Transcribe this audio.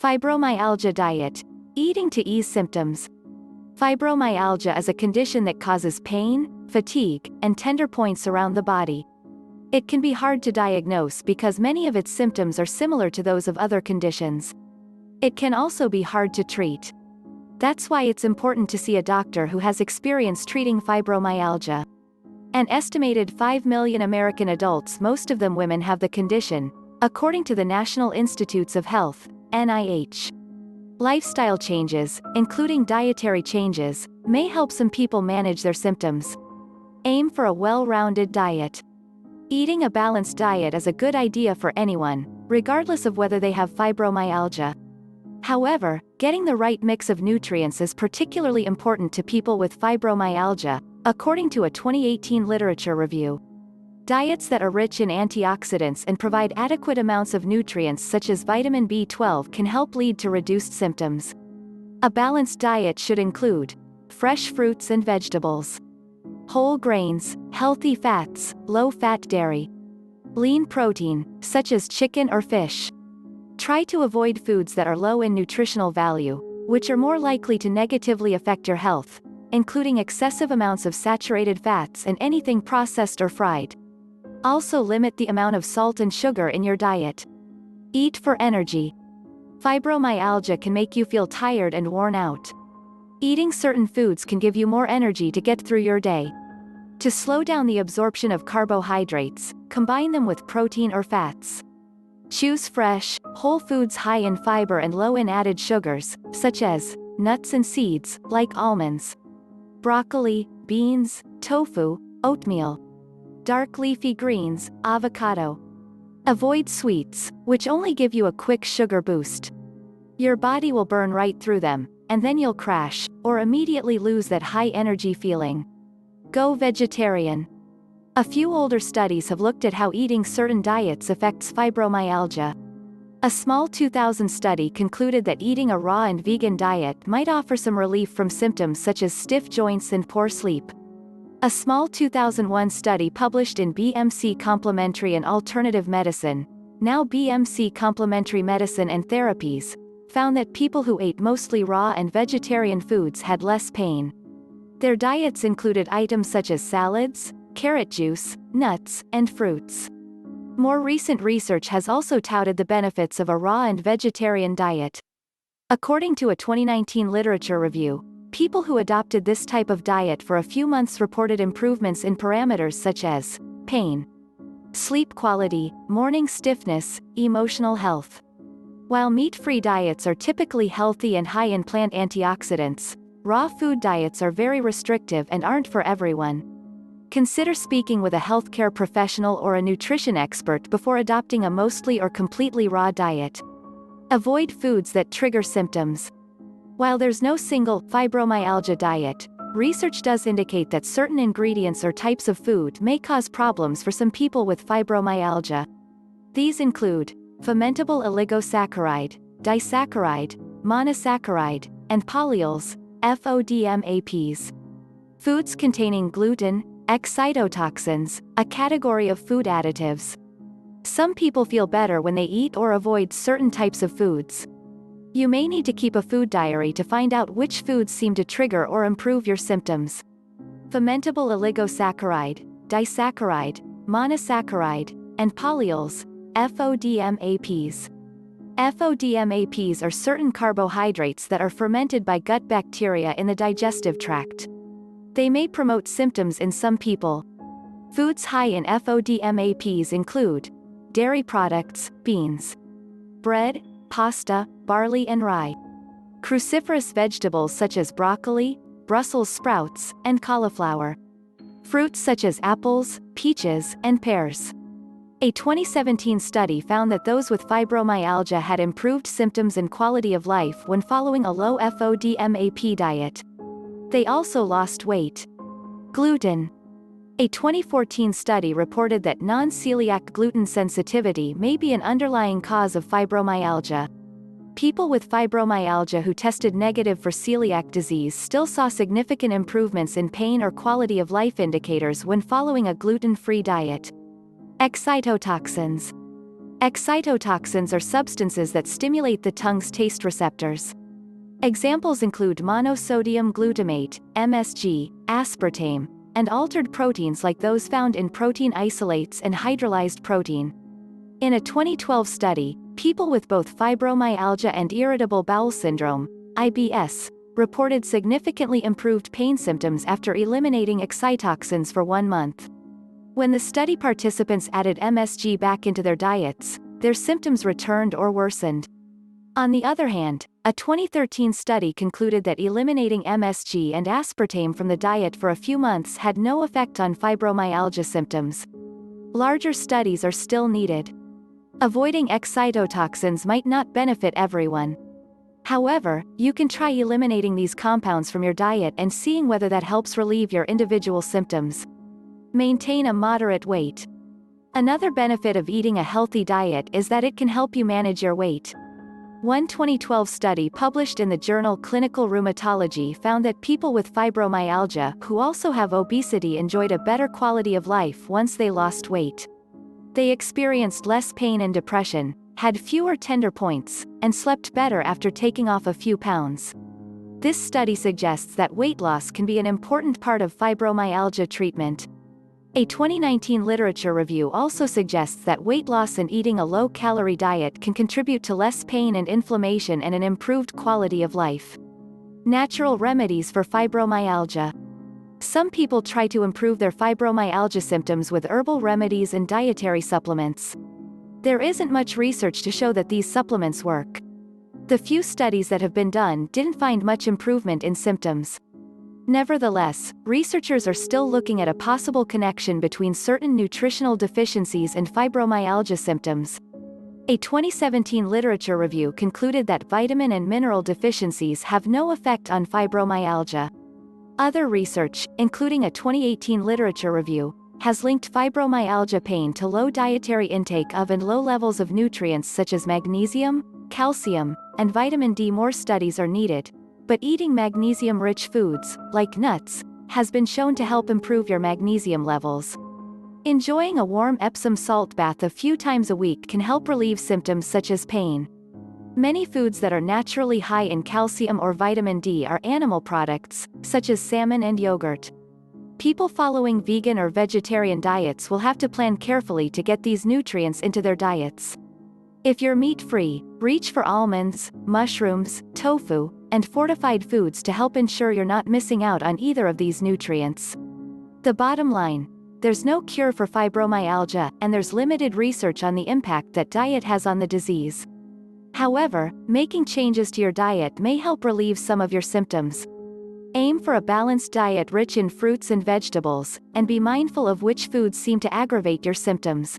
Fibromyalgia diet. Eating to ease symptoms. Fibromyalgia is a condition that causes pain, fatigue, and tender points around the body. It can be hard to diagnose because many of its symptoms are similar to those of other conditions. It can also be hard to treat. That's why it's important to see a doctor who has experience treating fibromyalgia. An estimated 5 million American adults, most of them women, have the condition, according to the National Institutes of Health, NIH. Lifestyle changes, including dietary changes, may help some people manage their symptoms. Aim for a well-rounded diet. Eating a balanced diet is a good idea for anyone, regardless of whether they have fibromyalgia. However, getting the right mix of nutrients is particularly important to people with fibromyalgia, according to a 2018 literature review. Diets that are rich in antioxidants and provide adequate amounts of nutrients such as vitamin B12 can help lead to reduced symptoms. A balanced diet should include fresh fruits and vegetables, whole grains, healthy fats, low-fat dairy, lean protein, such as chicken or fish. Try to avoid foods that are low in nutritional value, which are more likely to negatively affect your health, including excessive amounts of saturated fats and anything processed or fried. Also limit the amount of salt and sugar in your diet. Eat for energy. Fibromyalgia can make you feel tired and worn out. Eating certain foods can give you more energy to get through your day. To slow down the absorption of carbohydrates, combine them with protein or fats. Choose fresh, whole foods high in fiber and low in added sugars, such as nuts and seeds, like almonds, broccoli, beans, tofu, oatmeal, dark leafy greens, avocado. Avoid sweets, which only give you a quick sugar boost. Your body will burn right through them, and then you'll crash, or immediately lose that high energy feeling. Go vegetarian. A few older studies have looked at how eating certain diets affects fibromyalgia. A small 2000 study concluded that eating a raw and vegan diet might offer some relief from symptoms such as stiff joints and poor sleep. A small 2001 study published in BMC Complementary and Alternative Medicine, now BMC Complementary Medicine and Therapies, found that people who ate mostly raw and vegetarian foods had less pain. Their diets included items such as salads, carrot juice, nuts, and fruits. More recent research has also touted the benefits of a raw and vegetarian diet. According to a 2019 literature review, people who adopted this type of diet for a few months reported improvements in parameters such as pain, sleep quality, morning stiffness, emotional health. While meat-free diets are typically healthy and high in plant antioxidants, raw food diets are very restrictive and aren't for everyone. Consider speaking with a healthcare professional or a nutrition expert before adopting a mostly or completely raw diet. Avoid foods that trigger symptoms. While there's no single fibromyalgia diet, research does indicate that certain ingredients or types of food may cause problems for some people with fibromyalgia. These include fermentable oligosaccharide, disaccharide, monosaccharide, and polyols, FODMAPs. Foods containing gluten, excitotoxins, a category of food additives. Some people feel better when they eat or avoid certain types of foods. You may need to keep a food diary to find out which foods seem to trigger or improve your symptoms. Fermentable oligosaccharide, disaccharide, monosaccharide, and polyols, FODMAPs. FODMAPs are certain carbohydrates that are fermented by gut bacteria in the digestive tract. They may promote symptoms in some people. Foods high in FODMAPs include dairy products, beans, bread, pasta, barley and rye. Cruciferous vegetables such as broccoli, Brussels sprouts, and cauliflower. Fruits such as apples, peaches, and pears. A 2017 study found that those with fibromyalgia had improved symptoms and quality of life when following a low FODMAP diet. They also lost weight. Gluten. A 2014 study reported that non-celiac gluten sensitivity may be an underlying cause of fibromyalgia. People with fibromyalgia who tested negative for celiac disease still saw significant improvements in pain or quality of life indicators when following a gluten-free diet. Excitotoxins. Excitotoxins are substances that stimulate the tongue's taste receptors. Examples include monosodium glutamate, MSG, aspartame, and altered proteins like those found in protein isolates and hydrolyzed protein. In a 2012 study, people with both fibromyalgia and irritable bowel syndrome, IBS, reported significantly improved pain symptoms after eliminating excitotoxins for 1 month. When the study participants added MSG back into their diets, their symptoms returned or worsened. On the other hand, a 2013 study concluded that eliminating MSG and aspartame from the diet for a few months had no effect on fibromyalgia symptoms. Larger studies are still needed. Avoiding excitotoxins might not benefit everyone. However, you can try eliminating these compounds from your diet and seeing whether that helps relieve your individual symptoms. Maintain a moderate weight. Another benefit of eating a healthy diet is that it can help you manage your weight. One 2012 study published in the journal Clinical Rheumatology found that people with fibromyalgia who also have obesity enjoyed a better quality of life once they lost weight. They experienced less pain and depression, had fewer tender points, and slept better after taking off a few pounds. This study suggests that weight loss can be an important part of fibromyalgia treatment. A 2019 literature review also suggests that weight loss and eating a low-calorie diet can contribute to less pain and inflammation and an improved quality of life. Natural remedies for fibromyalgia. Some people try to improve their fibromyalgia symptoms with herbal remedies and dietary supplements. There isn't much research to show that these supplements work. The few studies that have been done didn't find much improvement in symptoms. Nevertheless, researchers are still looking at a possible connection between certain nutritional deficiencies and fibromyalgia symptoms. A 2017 literature review concluded that vitamin and mineral deficiencies have no effect on fibromyalgia. Other research, including a 2018 literature review, has linked fibromyalgia pain to low dietary intake of and low levels of nutrients such as magnesium, calcium, and vitamin D. More studies are needed, but eating magnesium-rich foods, like nuts, has been shown to help improve your magnesium levels. Enjoying a warm Epsom salt bath a few times a week can help relieve symptoms such as pain. Many foods that are naturally high in calcium or vitamin D are animal products, such as salmon and yogurt. People following vegan or vegetarian diets will have to plan carefully to get these nutrients into their diets. If you're meat-free, reach for almonds, mushrooms, tofu, and fortified foods to help ensure you're not missing out on either of these nutrients. The bottom line: there's no cure for fibromyalgia, and there's limited research on the impact that diet has on the disease. However, making changes to your diet may help relieve some of your symptoms. Aim for a balanced diet rich in fruits and vegetables, and be mindful of which foods seem to aggravate your symptoms.